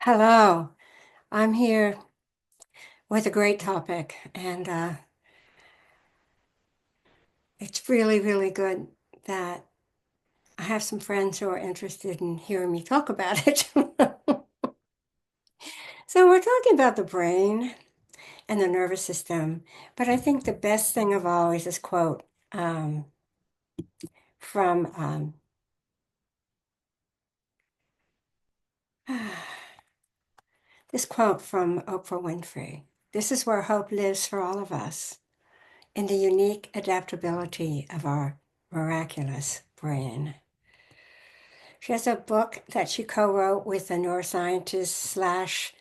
Hello, I'm here with a great topic, and it's really, really good that I have some friends who are interested in hearing me talk about it. So, we're talking about the brain and the nervous system, but I think the best thing of all is this quote from this quote from Oprah Winfrey. This is where hope lives for all of us in the unique adaptability of our miraculous brain. She has a book that she co-wrote with a neuroscientist slash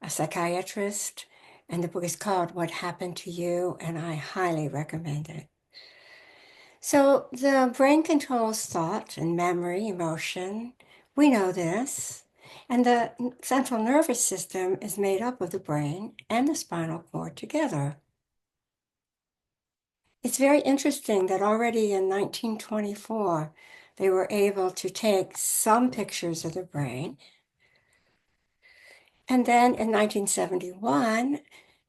a psychiatrist, and the book is called What Happened to You, and I highly recommend it. So the brain controls thought and memory, emotion. We know this. And the central nervous system is made up of the brain and the spinal cord together. It's very interesting that already in 1924, they were able to take some pictures of the brain. And then in 1971,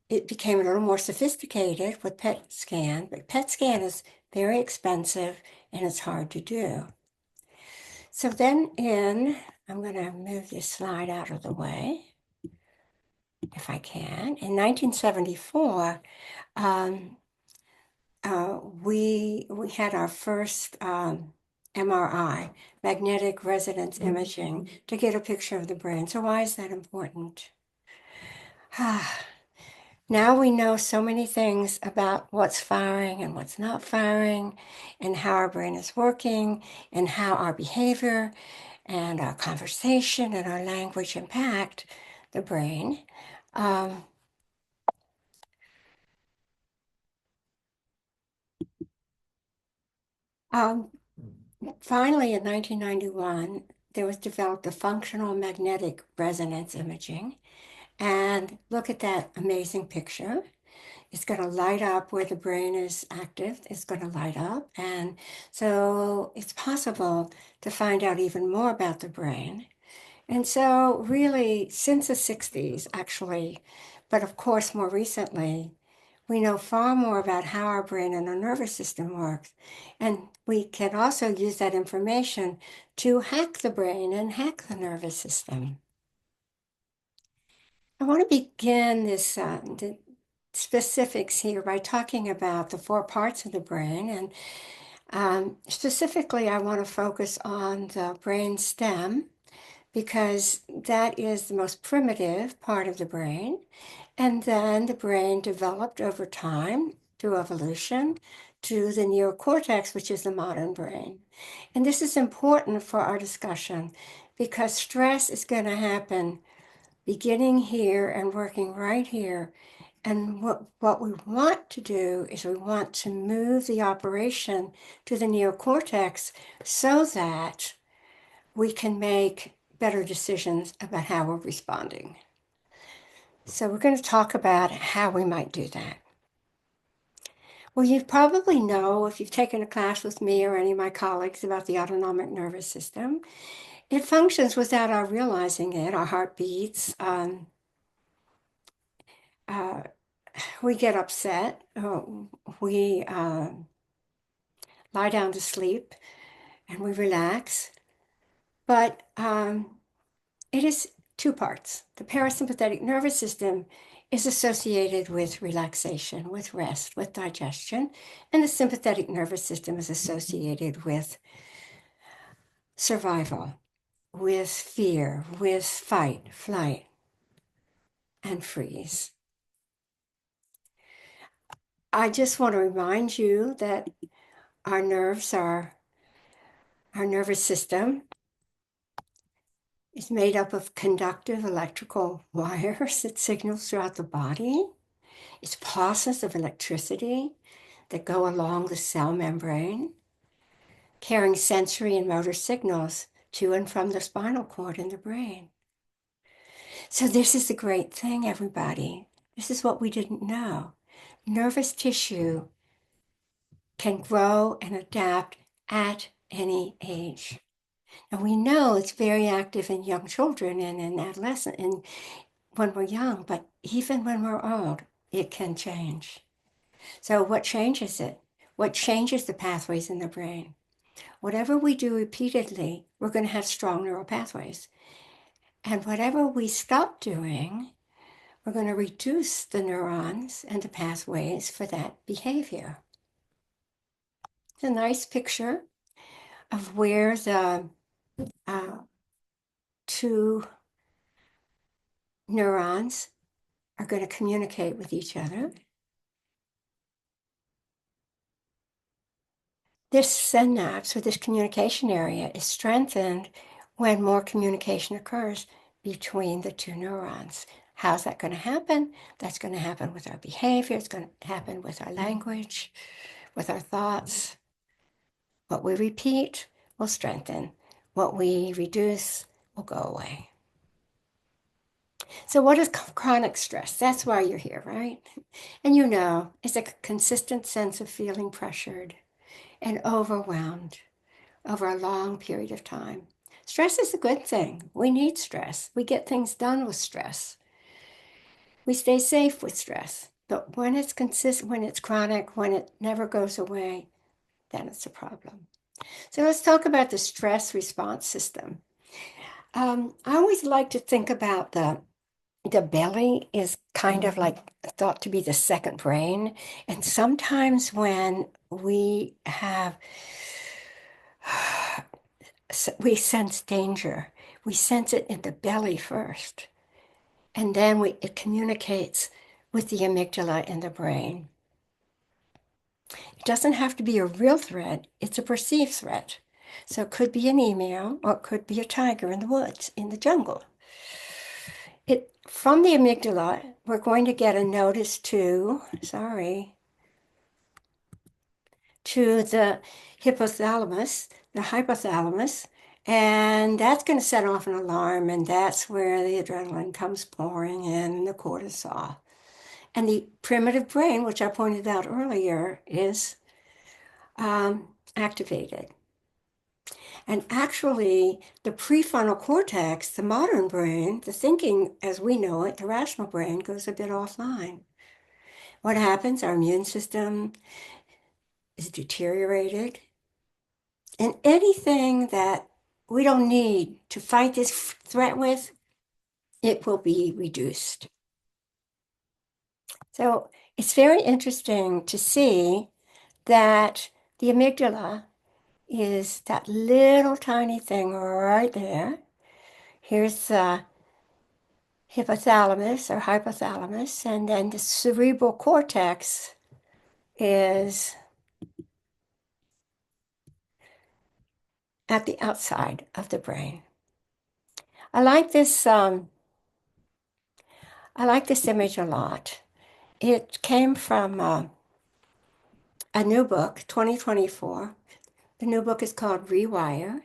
it became a little more sophisticated with PET scan, but PET scan is very expensive and it's hard to do. So then I'm going to move this slide out of the way, if I can. In 1974, um, we had our first MRI, magnetic resonance imaging, to get a picture of the brain. So why is that important? Now we know so many things about what's firing and what's not firing, and how our brain is working, and how our behavior and our conversation and our language impact the brain. Um, um, Finally, in 1991, there was developed a functional magnetic resonance imaging. And look at that amazing picture. It's going to light up where the brain is active. It's going to light up. And so it's possible to find out even more about the brain. And so, really, since the 60s, actually, but of course, more recently, we know far more about how our brain and our nervous system works. And we can also use that information to hack the brain and hack the nervous system. I want to begin the specifics here by talking about the four parts of the brain. And specifically, I want to focus on the brain stem because that is the most primitive part of the brain. And then the brain developed over time through evolution to the neocortex, which is the modern brain. And this is important for our discussion because stress is going to happen beginning here and working right here. And what we want to do is we want to move the operation to the neocortex so that we can make better decisions about how we're responding. So we're going to talk about how we might do that. Well, you probably know if you've taken a class with me or any of my colleagues about the autonomic nervous system. It functions without our realizing it. Our heart beats. Uh, we get upset. We lie down to sleep and we relax. But it is two parts. The parasympathetic nervous system is associated with relaxation, with rest, with digestion, and the sympathetic nervous system is associated with survival, with fear, with fight, flight, and freeze. I just want to remind you that our nervous system is made up of conductive electrical wires that signals throughout the body. It's pulses of electricity that go along the cell membrane, carrying sensory and motor signals to and from the spinal cord in the brain. So this is the great thing, everybody. This is what we didn't know. Nervous tissue can grow and adapt at any age. And we know it's very active in young children and in adolescents and when we're young, but even when we're old, it can change. So what changes it? What changes the pathways in the brain? Whatever we do repeatedly, we're going to have strong neural pathways. And whatever we stop doing, we're going to reduce the neurons and the pathways for that behavior. It's a nice picture of where the two neurons are going to communicate with each other. This synapse, or this communication area, is strengthened when more communication occurs between the two neurons. How's that going to happen? That's going to happen with our behavior. It's going to happen with our language, with our thoughts. What we repeat will strengthen. What we reduce will go away. So what is chronic stress? That's why you're here, right? And you know, it's a consistent sense of feeling pressured and overwhelmed over a long period of time. Stress is a good thing. We need stress. We get things done with stress. We stay safe with stress. But when it's consistent, when it's chronic, when it never goes away, then it's a problem. So let's talk about the stress response system. I always like to think about the belly is kind of like thought to be the second brain. And sometimes when we sense danger, we sense it in the belly first. And then it communicates with the amygdala in the brain. It doesn't have to be a real threat, it's a perceived threat. So it could be an email, or it could be a tiger in the woods, in the jungle. From the amygdala, we're going to get a notice to the hypothalamus, the hypothalamus, and that's going to set off an alarm, and that's where the adrenaline comes pouring in, and the cortisol. And the primitive brain, which I pointed out earlier, is activated. And actually, the prefrontal cortex, the modern brain, the thinking as we know it, the rational brain, goes a bit offline. What happens? Our immune system is deteriorated. And anything that we don't need to fight this threat with, it will be reduced. So it's very interesting to see that the amygdala is that little tiny thing right there. Here's the hypothalamus or hypothalamus, and then the cerebral cortex is at the outside of the brain. I like this image a lot. It came from a new book, 2024. The new book is called Rewire.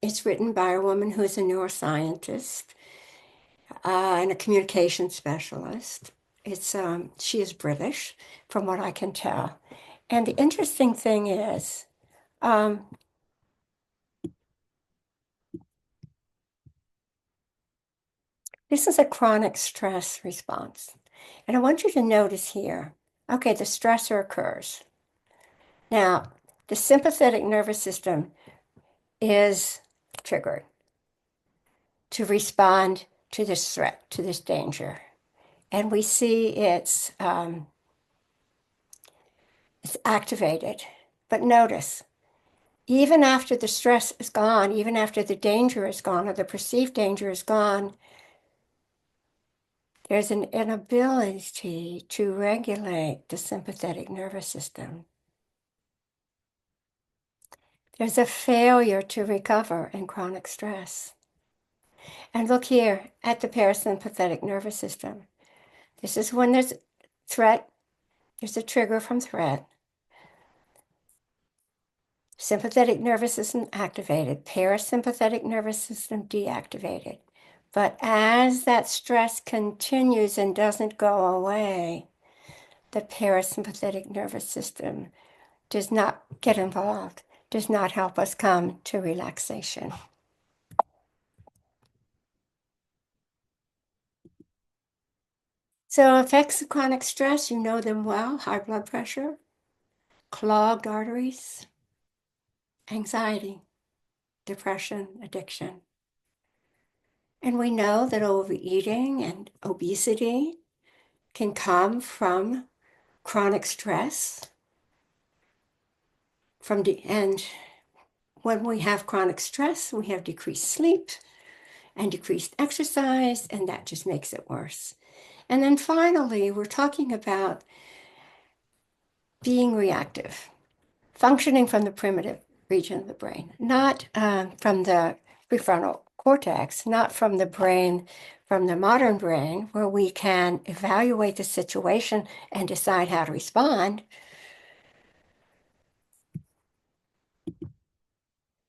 It's written by a woman who is a neuroscientist and a communication specialist. She is British, from what I can tell. And the interesting thing is, this is a chronic stress response. And I want you to notice here, okay, the stressor occurs. Now, the sympathetic nervous system is triggered to respond to this threat, to this danger. And we see it's activated. But notice, even after the stress is gone, even after the danger is gone or the perceived danger is gone, there's an inability to regulate the sympathetic nervous system. There's a failure to recover in chronic stress. And look here at the parasympathetic nervous system. This is when there's threat, there's a trigger from threat. Sympathetic nervous system activated, parasympathetic nervous system deactivated. But as that stress continues and doesn't go away, the parasympathetic nervous system does not get involved, does not help us come to relaxation. So effects of chronic stress, you know them well: high blood pressure, clogged arteries, anxiety, depression, addiction. And we know that overeating and obesity can come from chronic stress. And when we have chronic stress, we have decreased sleep and decreased exercise, and that just makes it worse. And then finally, we're talking about being reactive, functioning from the primitive region of the brain, not from the prefrontal cortex, not from the brain, from the modern brain, where we can evaluate the situation and decide how to respond.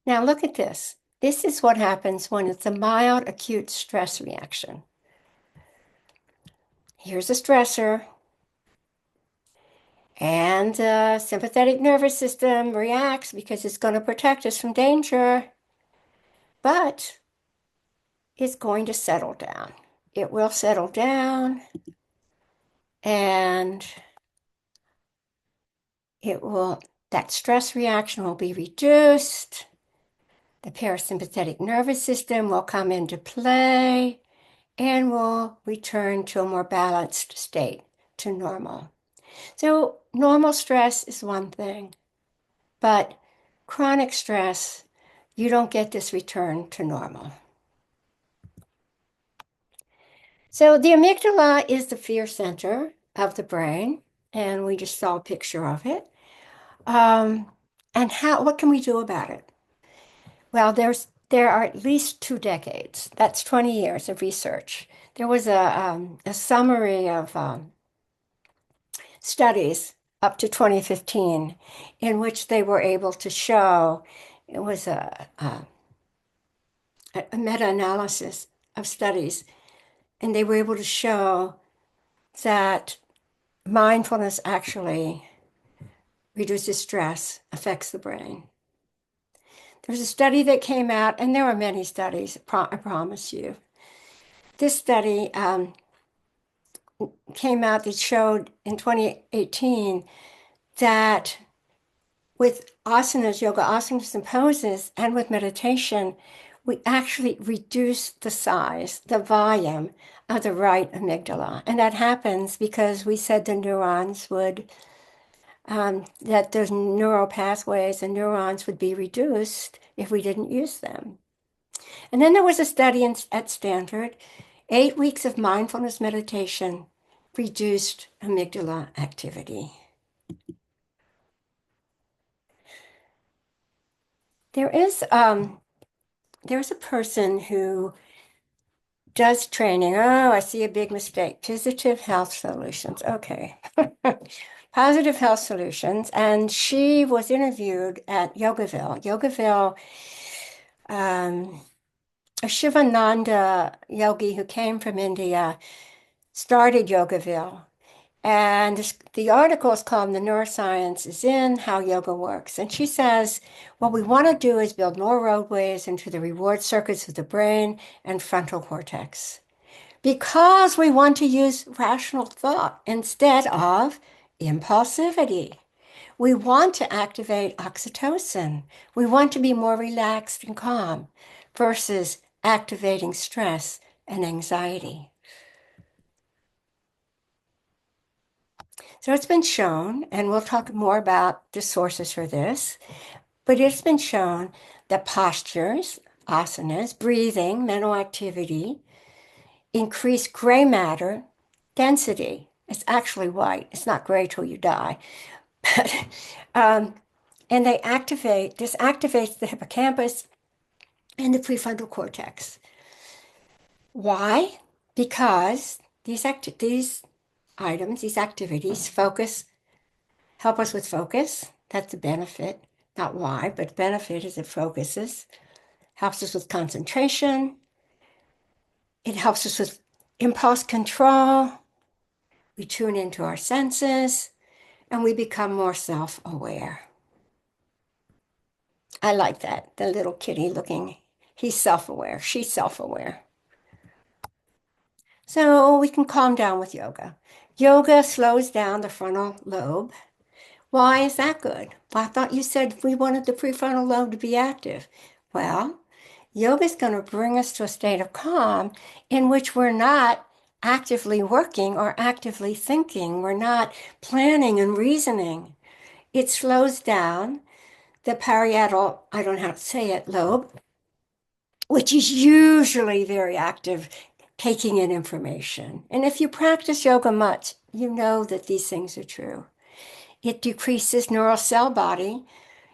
Now look at this. This is what happens when it's a mild acute stress reaction. Here's a stressor, and the sympathetic nervous system reacts because it's going to protect us from danger, but it's going to settle down. It will settle down, and that stress reaction will be reduced. The parasympathetic nervous system will come into play and will return to a more balanced state, to normal. So normal stress is one thing, but chronic stress, you don't get this return to normal. So the amygdala is the fear center of the brain, and we just saw a picture of it. And what can we do about it? Well, there are at least 2 decades. That's 20 years of research. There was a summary of studies up to 2015 in which they were able to show, it was a meta-analysis of studies, and they were able to show that mindfulness actually reduces stress, affects the brain. There's a study that came out, and there are many studies, I promise you. This study came out that showed in 2018 that with asanas, yoga asanas and poses, and with meditation, we actually reduce the size, the volume of the right amygdala. And that happens because we said the neurons would, that those neural pathways and neurons would be reduced if we didn't use them. And then there was a study at Stanford, 8 weeks of mindfulness meditation reduced amygdala activity. There's a person who does training. Oh, I see a big mistake. Positive Health Solutions. Okay. Positive Health Solutions. And she was interviewed at Yogaville. Yogaville, a Shivananda yogi who came from India, started Yogaville. And the article is called The Neuroscience is in How Yoga Works. And she says, what we want to do is build more roadways into the reward circuits of the brain and frontal cortex, because we want to use rational thought instead of impulsivity. We want to activate oxytocin. We want to be more relaxed and calm versus activating stress and anxiety. So it's been shown, and we'll talk more about the sources for this, but it's been shown that postures, asanas, breathing, mental activity, increase gray matter density. It's actually white. It's not gray till you die. But, and this activates the hippocampus and the prefrontal cortex. Why? Because these items, these activities, help us with focus. That's a benefit. Not why, but benefit is it focuses. Helps us with concentration. It helps us with impulse control. We tune into our senses, and we become more self-aware. I like that. The little kitty looking, he's self-aware. She's self-aware. So we can calm down with yoga. Yoga slows down the frontal lobe. Why is that good? Well, I thought you said we wanted the prefrontal lobe to be active. Well, yoga is going to bring us to a state of calm in which we're not actively working or actively thinking. We're not planning and reasoning. It slows down the parietal, I don't know how to say it, lobe, which is usually very active, taking in information. And if you practice yoga much, you know that these things are true. It decreases neural cell body.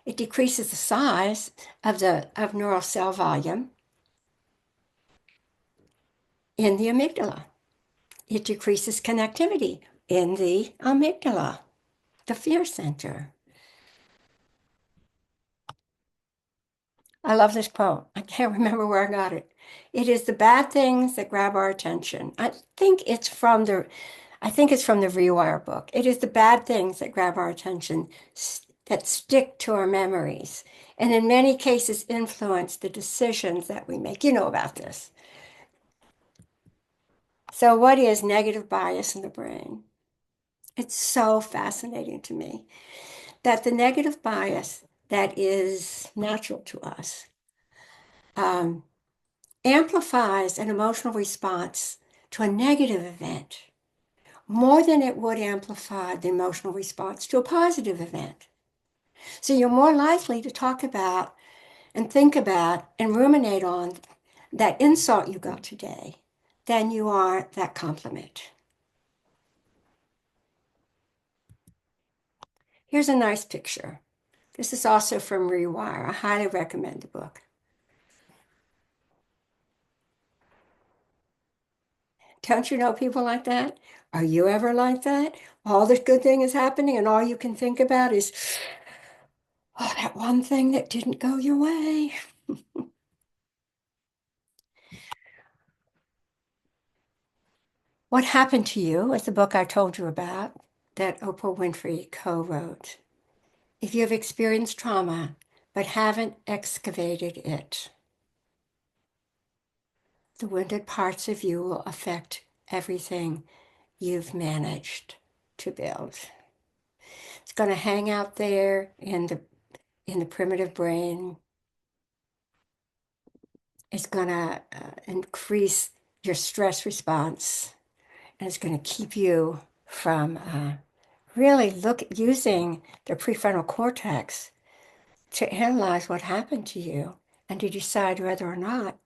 It decreases the size of neural cell volume in the amygdala. It decreases connectivity in the amygdala, the fear center. I love this quote. I can't remember where I got it. It is the bad things that grab our attention. I think it's from the Rewire book. It is the bad things that grab our attention, that stick to our memories, and in many cases influence the decisions that we make. You know about this. So, what is negative bias in the brain? It's so fascinating to me that the negative bias that is natural to us um, amplifies an emotional response to a negative event more than it would amplify the emotional response to a positive event. So you're more likely to talk about and think about and ruminate on that insult you got today than you are that compliment. Here's a nice picture. This is also from Rewire. I highly recommend the book. Don't you know people like that? Are you ever like that? All this good thing is happening, and all you can think about is, oh, that one thing that didn't go your way. What Happened to You is the book I told you about that Oprah Winfrey co-wrote. If you have experienced trauma but haven't excavated it, the wounded parts of you will affect everything you've managed to build. It's going to hang out there in the primitive brain. It's going to increase your stress response, and it's going to keep you from really using the prefrontal cortex to analyze what happened to you and to decide whether or not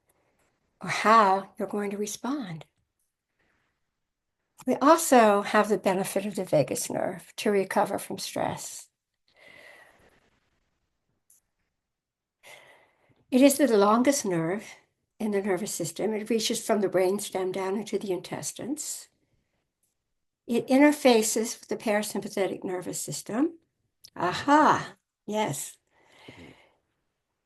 or how you're going to respond. We also have the benefit of the vagus nerve to recover from stress. It is the longest nerve in the nervous system. It reaches from the brainstem down into the intestines. It interfaces with the parasympathetic nervous system. Aha, yes.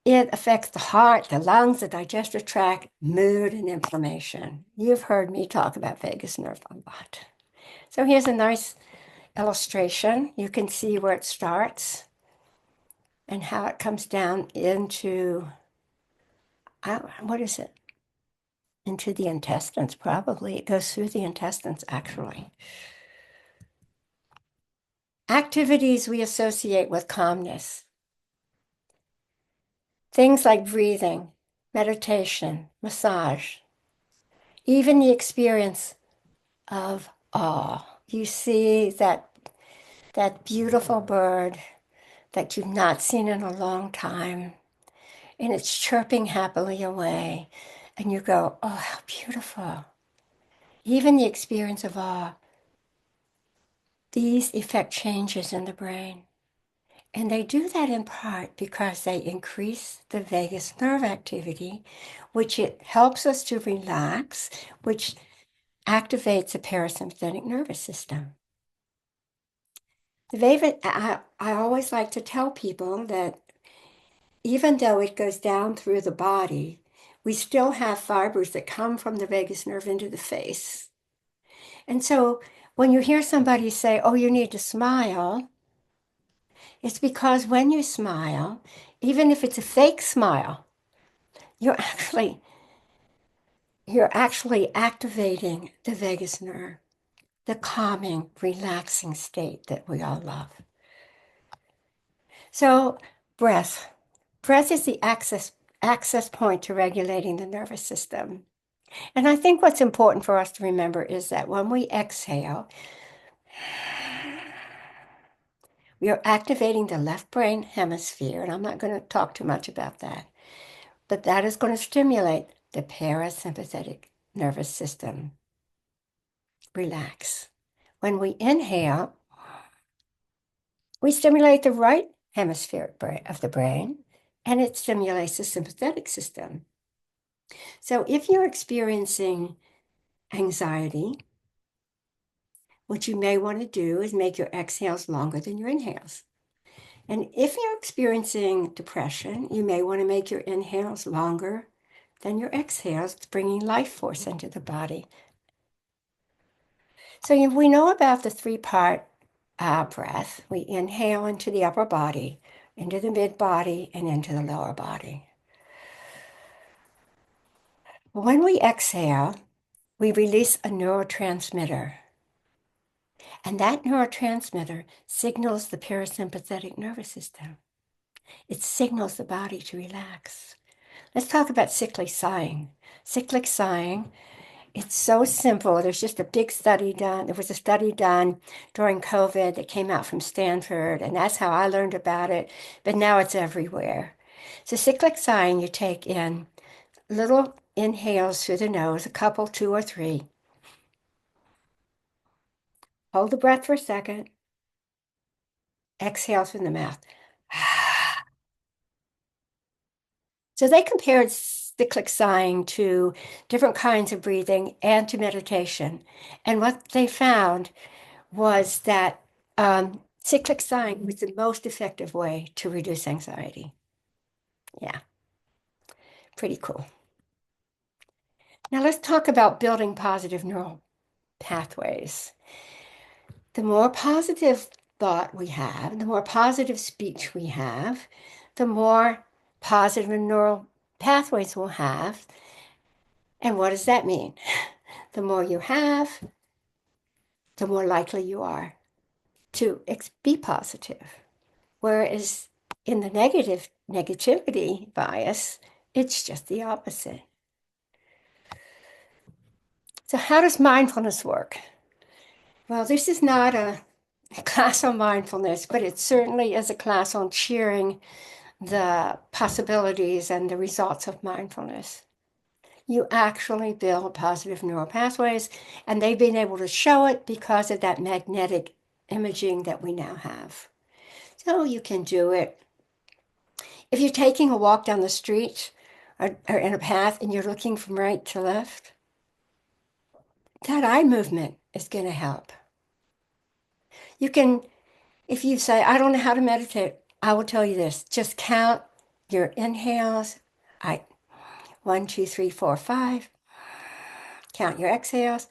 It affects the heart, the lungs, the digestive tract, mood, and inflammation. You've heard me talk about vagus nerve a lot. So here's a nice illustration. You can see where it starts and how it comes down into, what is it? Into the intestines, probably. It goes through the intestines, actually. Activities we associate with calmness. Things like breathing, meditation, massage, even the experience of awe. You see that beautiful bird that you've not seen in a long time, and it's chirping happily away, and you go, oh, how beautiful. Even the experience of awe, these effect changes in the brain. And they do that in part because they increase the vagus nerve activity, which it helps us to relax, which activates the parasympathetic nervous system. I always like to tell people that even though it goes down through the body, we still have fibers that come from the vagus nerve into the face. And so when you hear somebody say, oh, you need to smile, it's because when you smile, Even if it's a fake smile, you're actually you're actually activating the vagus nerve, the calming, relaxing state that we all love. So, breath. Breath is the access point to regulating the nervous system. And I think what's important for us to remember is that when we exhale, we are activating the left brain hemisphere, and I'm not going to talk too much about that, but that is going to stimulate the parasympathetic nervous system. Relax. When we inhale, we stimulate the right hemisphere of the brain, and it stimulates the sympathetic system. So if you're experiencing anxiety, what you may want to do is make your exhales longer than your inhales. And if you're experiencing depression, you may want to make your inhales longer than your exhales, bringing life force into the body. So we know about the three-part breath. We inhale into the upper body, into the mid-body, and into the lower body. When we exhale, we release a neurotransmitter. And that neurotransmitter signals the parasympathetic nervous system. It signals the body to relax. Let's talk about cyclic sighing. Cyclic sighing, it's so simple. There's just a big study done. There was a study done during COVID that came out from Stanford, and that's how I learned about it. But now it's everywhere. So cyclic sighing, you take in little inhales through the nose, a couple, two or three. Hold the breath for a second. Exhale from the mouth. So they compared cyclic sighing to different kinds of breathing and to meditation. And what they found was that cyclic sighing was the most effective way to reduce anxiety. Yeah, pretty cool. Now let's talk about building positive neural pathways. The more positive thought we have, the more positive speech we have, the more positive neural pathways we'll have. And what does that mean? The more you have, the more likely you are to be positive. Whereas in the negativity bias, it's just the opposite. So how does mindfulness work? Well, this is not a class on mindfulness, but it certainly is a class on sharing the possibilities and the results of mindfulness. You actually build positive neural pathways, and they've been able to show it because of that magnetic imaging that we now have. So you can do it. If you're taking a walk down the street or in a path and you're looking from right to left, that eye movement is going to help. You can, if you say, I don't know how to meditate, I will tell you this. Just count your inhales. 1, 2, 3, 4, 5. Count your exhales.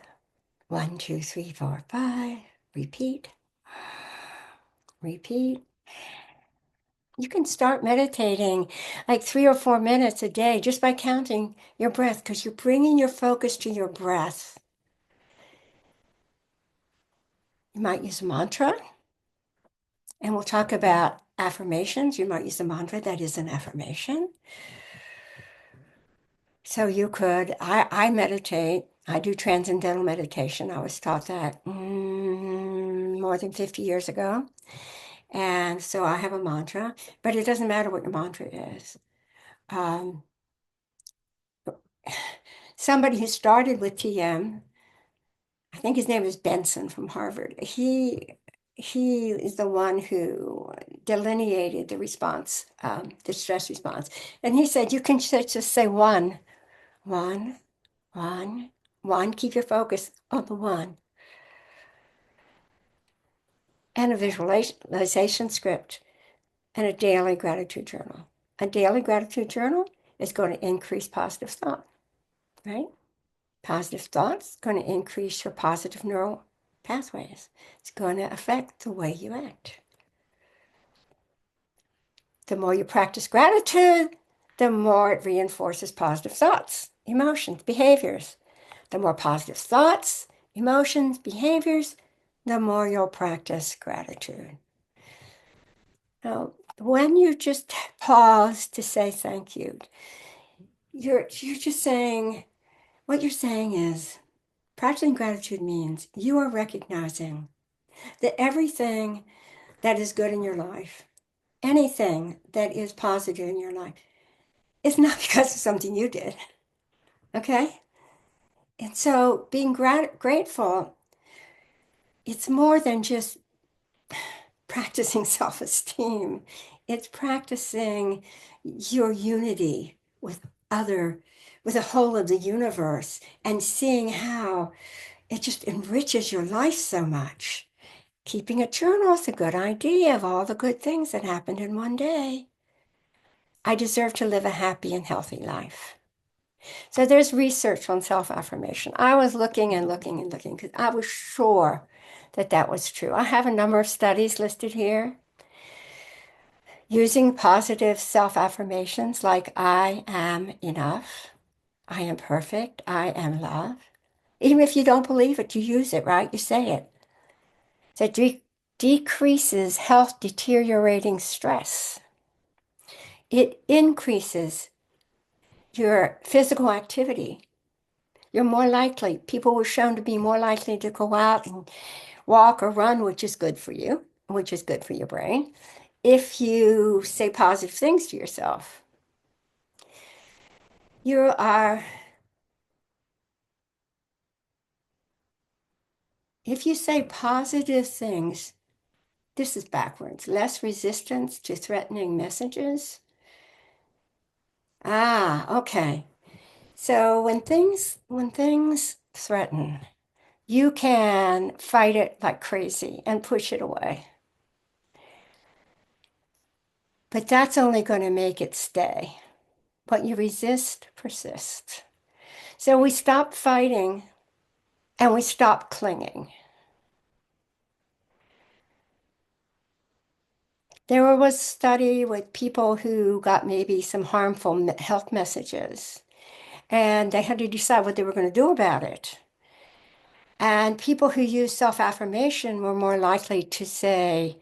1, 2, 3, 4, 5. Repeat. Repeat. You can start meditating like 3 or 4 minutes a day just by counting your breath because you're bringing your focus to your breath. You might use a mantra, and we'll talk about affirmations. You might use a mantra that is an affirmation. So you could, I meditate. I do transcendental meditation. I was taught that more than 50 years ago. And so I have a mantra, but it doesn't matter what your mantra is. Somebody who started with TM, I think his name is Benson from Harvard. He is the one who delineated the response, the stress response. And he said, you can just say one, one, one, one. Keep your focus on the one. And a visualization script and a daily gratitude journal. A daily gratitude journal is going to increase positive thought, right? Positive thoughts going to increase your positive neural pathways. It's going to affect the way you act. The more you practice gratitude, the more it reinforces positive thoughts, emotions, behaviors. The more positive thoughts, emotions, behaviors, the more you'll practice gratitude. Now, when you just pause to say thank you, you're just saying, what you're saying is, practicing gratitude means you are recognizing that everything that is good in your life, anything that is positive in your life, is not because of something you did. Okay? And so being grateful, it's more than just practicing self-esteem. It's practicing your unity with other, with the whole of the universe, and seeing how it just enriches your life so much. Keeping a journal is a good idea of all the good things that happened in one day. I deserve to live a happy and healthy life. So there's research on self-affirmation. I was looking and looking and looking because I was sure that that was true. I have a number of studies listed here using positive self-affirmations like I am enough, I am perfect, I am love. Even if you don't believe it, you use it, right? You say it. So it decreases health deteriorating stress. It increases your physical activity. You're more likely, people were shown to be more likely to go out and walk or run, which is good for you, which is good for your brain, if you say positive things to yourself. You are, if you say positive things, this is backwards, less resistance to threatening messages. Okay. So when things threaten, you can fight it like crazy and push it away. But that's only going to make it stay. What you resist persists. So we stop fighting and we stop clinging. There was a study with people who got maybe some harmful health messages, and they had to decide what they were going to do about it. And people who used self-affirmation were more likely to say,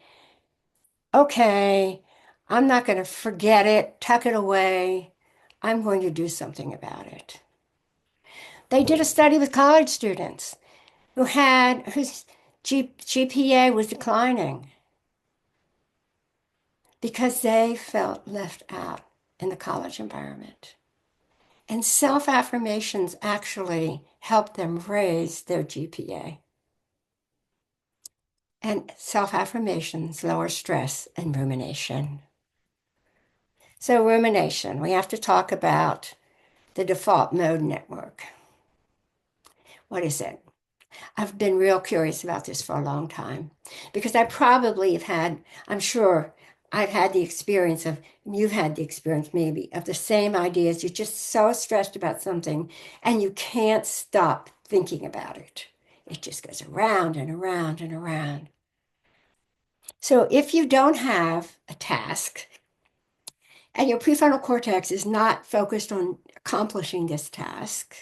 okay, I'm not going to forget it, tuck it away. I'm going to do something about it. They did a study with college students whose GPA was declining because they felt left out in the college environment. And self-affirmations actually help them raise their GPA. And self-affirmations lower stress and rumination. So rumination, we have to talk about the default mode network. What is it? I've been real curious about this for a long time because I probably have had, I'm sure I've had the experience of, you've had the experience maybe, of the same ideas. You're just so stressed about something and you can't stop thinking about it. It just goes around and around and around. So if you don't have a task and your prefrontal cortex is not focused on accomplishing this task,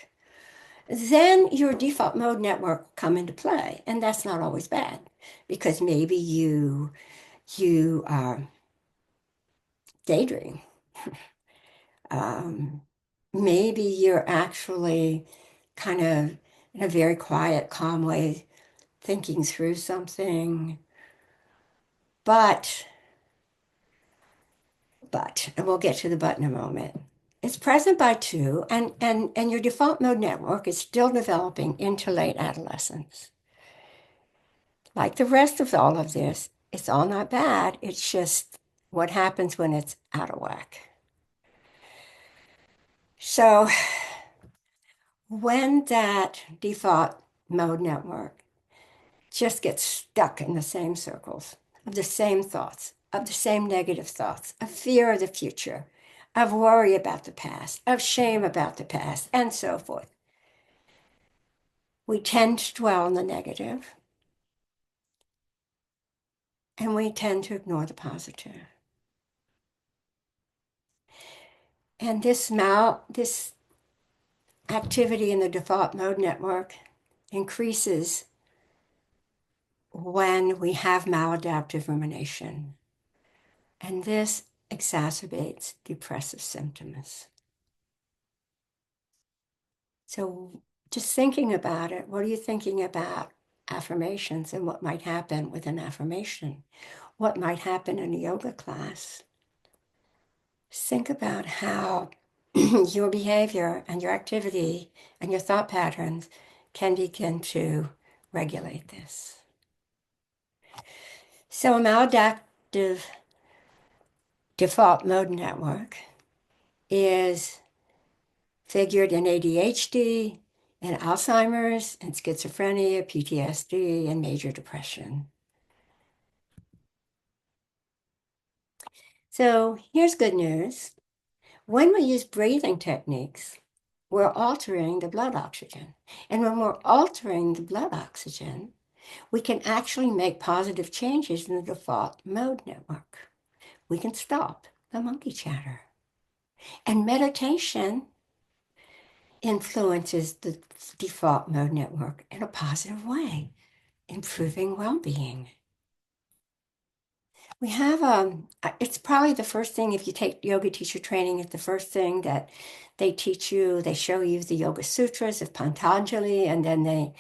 then your default mode network will come into play. And that's not always bad because maybe you daydream. Um, Maybe you're actually kind of in a very quiet, calm way thinking through something. But, and we'll get to the but in a moment. It's present by two, and your default mode network is still developing into late adolescence. Like the rest of all of this, it's all not bad. It's just what happens when it's out of whack. So when that default mode network just gets stuck in the same circles of the same thoughts, of the same negative thoughts, of fear of the future, of worry about the past, of shame about the past, and so forth, we tend to dwell on the negative and we tend to ignore the positive. And this activity in the default mode network increases when we have maladaptive rumination. And this exacerbates depressive symptoms. So just thinking about it, what are you thinking about affirmations and what might happen with an affirmation? What might happen in a yoga class? Think about how your behavior and your activity and your thought patterns can begin to regulate this. So a maladaptive default mode network is figured in ADHD, and Alzheimer's, and schizophrenia, PTSD, and major depression. So here's good news. When we use breathing techniques, we're altering the blood oxygen. And when we're altering the blood oxygen, we can actually make positive changes in the default mode network. We can stop the monkey chatter. And meditation influences the default mode network in a positive way, improving well-being. We have, it's probably the first thing, if you take yoga teacher training, it's the first thing that they teach you. They show you the Yoga Sutras of Patanjali, and then they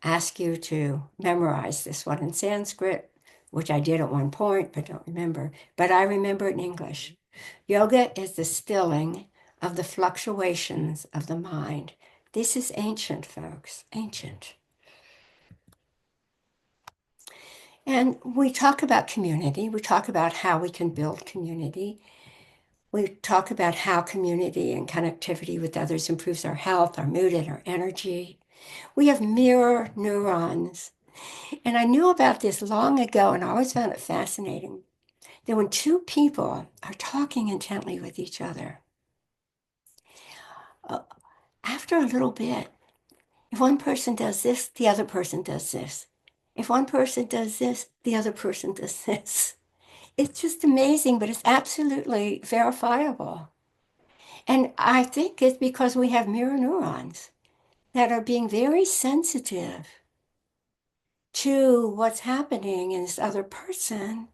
ask you to memorize this one in Sanskrit, which I did at one point, but don't remember. But I remember it in English. Yoga is the stilling of the fluctuations of the mind. This is ancient, folks, ancient. And we talk about community. We talk about how we can build community. We talk about how community and connectivity with others improves our health, our mood, and our energy. We have mirror neurons. And I knew about this long ago, and I always found it fascinating that when two people are talking intently with each other, after a little bit, if one person does this, the other person does this. If one person does this, the other person does this. It's just amazing, but it's absolutely verifiable. And I think it's because we have mirror neurons that are being very sensitive to what's happening in this other person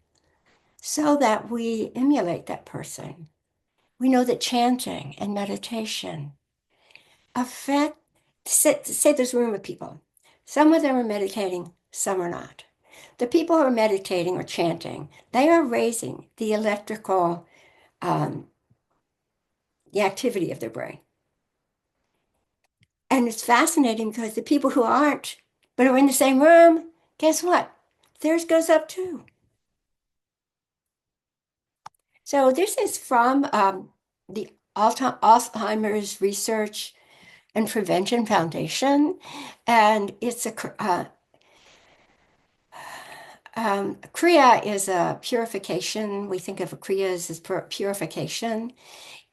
so that we emulate that person. We know that chanting and meditation affect, say there's a room of people. Some of them are meditating, some are not. The people who are meditating or chanting, they are raising the electrical, the activity of their brain. And it's fascinating because the people who aren't, but are in the same room, guess what? Theirs goes up too. So this is from the Alzheimer's Research and Prevention Foundation, and it's a Kriya is a purification. We think of Kriyas as purification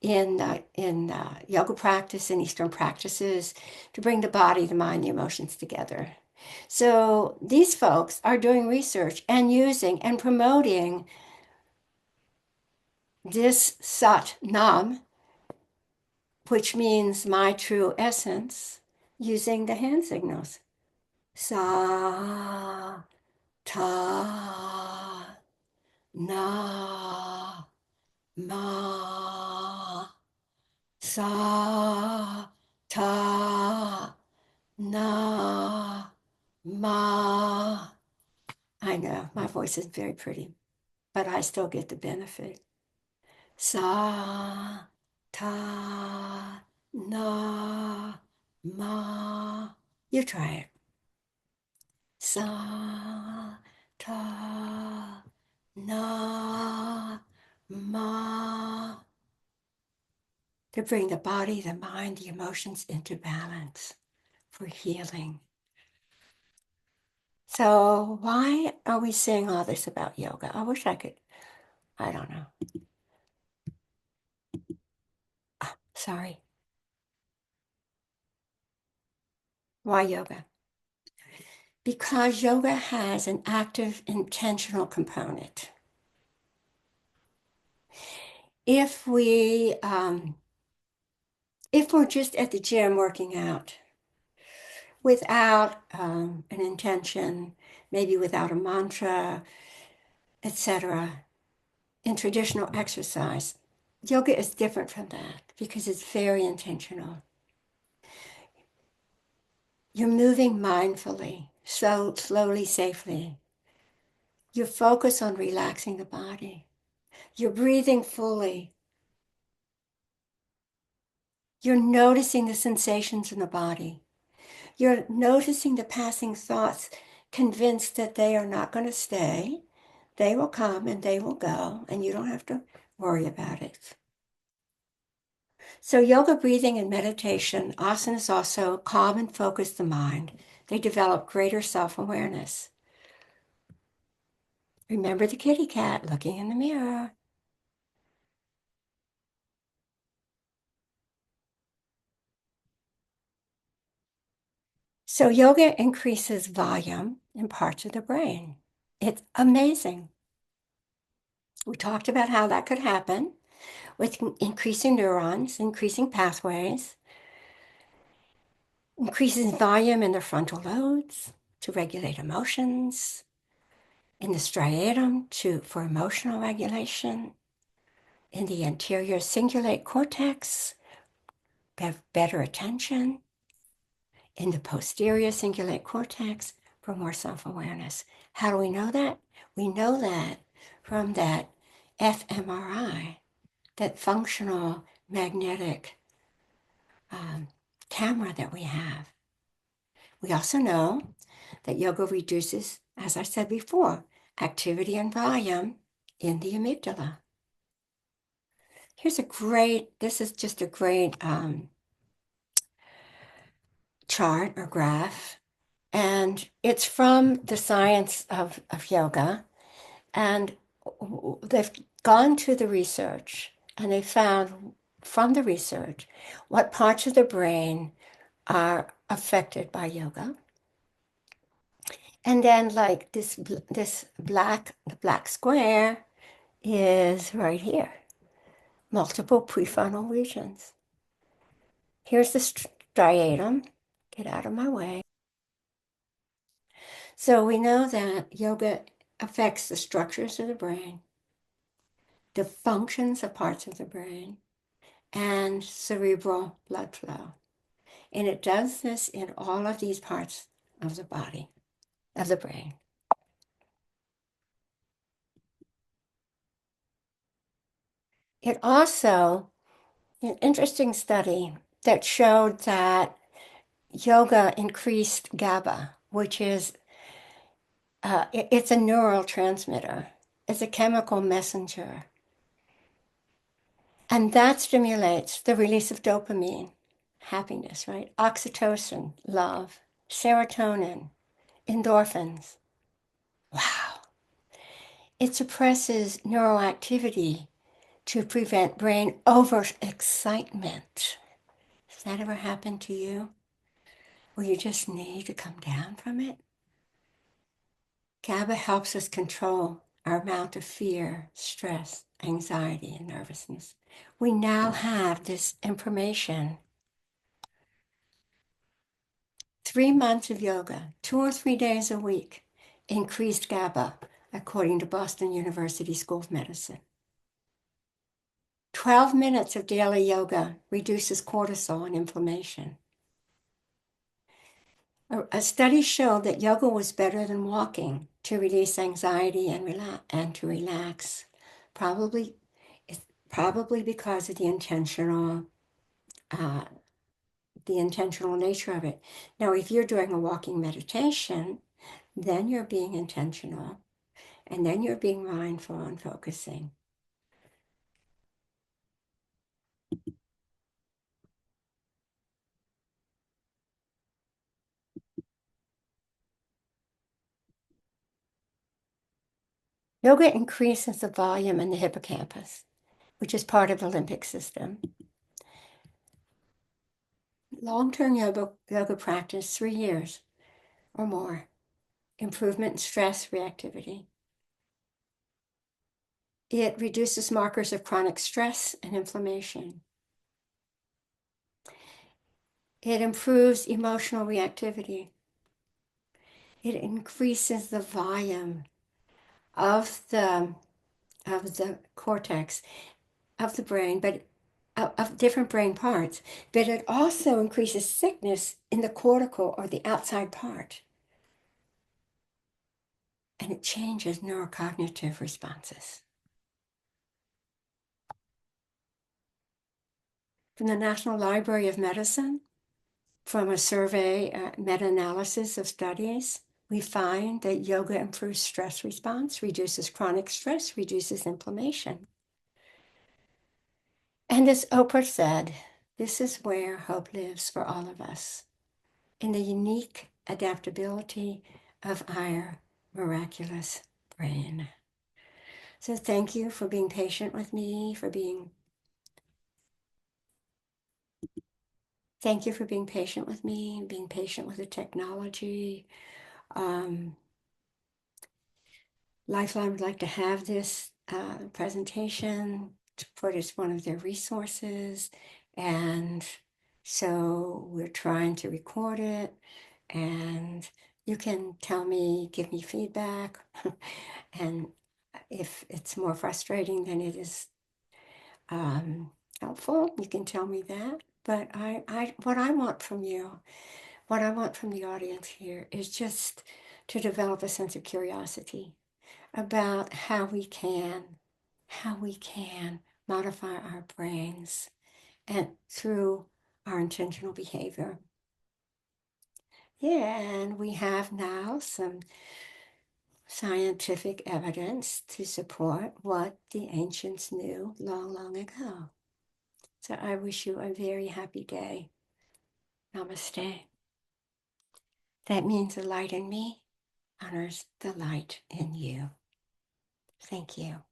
in yoga practice and Eastern practices to bring the body, the mind, the emotions together. So these folks are doing research and using and promoting this Sat Nam, which means my true essence, using the hand signals. Sa, ta, na, ma, sa, ta, na, ma. I know my voice is very pretty, but I still get the benefit. Sa, ta, na, ma. You try it. Sa, ta, na, ma. To bring the body, the mind, the emotions into balance for healing. So why are we saying all this about yoga? I wish I could, I don't know. Sorry. Why yoga? Because yoga has an active intentional component. If we If we're just at the gym working out without an intention, maybe without a mantra, etc., in traditional exercise, yoga is different from that because it's very intentional. You're moving mindfully, so slowly, safely. You focus on relaxing the body. You're breathing fully. You're noticing the sensations in the body. You're noticing the passing thoughts, convinced that they are not going to stay. They will come and they will go, and you don't have to worry about it. So yoga, breathing, and meditation, asanas also calm and focus the mind. They develop greater self-awareness. Remember the kitty cat looking in the mirror. So yoga increases volume in parts of the brain. It's amazing. We talked about how that could happen with increasing neurons, increasing pathways, increases volume in the frontal lobes to regulate emotions, in the striatum for emotional regulation, in the anterior cingulate cortex, have better attention, in the posterior cingulate cortex for more self-awareness. How do we know that? We know that from that fMRI, that functional magnetic camera that we have. We also know that yoga reduces, as I said before, activity and volume in the amygdala. This is just a great chart or graph, and it's from the science of yoga. And they've gone to the research and they found from the research what parts of the brain are affected by yoga. And then like the black square is right here, multiple prefrontal regions. Here's the striatum. Get out of my way. So we know that yoga affects the structures of the brain, the functions of parts of the brain, and cerebral blood flow. And it does this in all of these parts of the body, of the brain. It also, an interesting study that showed that yoga increased GABA, which is, it's a neurotransmitter. It's a chemical messenger. And that stimulates the release of dopamine, happiness, right? Oxytocin, love, serotonin, endorphins. Wow. It suppresses neuroactivity to prevent brain overexcitement. Has that ever happened to you? Where you just need to come down from it? GABA helps us control our amount of fear, stress, anxiety, and nervousness. We now have this information. 3 months of yoga, 2 or 3 days a week, increased GABA, according to Boston University School of Medicine. 12 minutes of daily yoga reduces cortisol and inflammation. A study showed that yoga was better than walking to release anxiety and to relax. Probably, probably because of uh, the intentional nature of it. Now, if you're doing a walking meditation, then you're being intentional, and then you're being mindful and focusing. Yoga increases the volume in the hippocampus, which is part of the limbic system. Long-term yoga practice, 3 years or more. Improvement in stress reactivity. It reduces markers of chronic stress and inflammation. It improves emotional reactivity. It increases the volume of the cortex of the brain, but of different brain parts. But it also increases thickness in the cortical or the outside part. And it changes neurocognitive responses. From the National Library of Medicine, from a survey meta-analysis of studies, we find that yoga improves stress response, reduces chronic stress, reduces inflammation. And as Oprah said, this is where hope lives for all of us, in the unique adaptability of our miraculous brain. So thank you for being patient with me, thank you for being patient with me, being patient with the technology. Lifeline would like to have this presentation to put as one of their resources. And so we're trying to record it. And you can tell me, give me feedback. And if it's more frustrating than it is helpful, you can tell me that. But what I want from you, what I want from the audience here is just to develop a sense of curiosity about how we can modify our brains and through our intentional behavior. Yeah, and we have now some scientific evidence to support what the ancients knew long, long ago. So I wish you a very happy day. Namaste. That means the light in me honors the light in you. Thank you.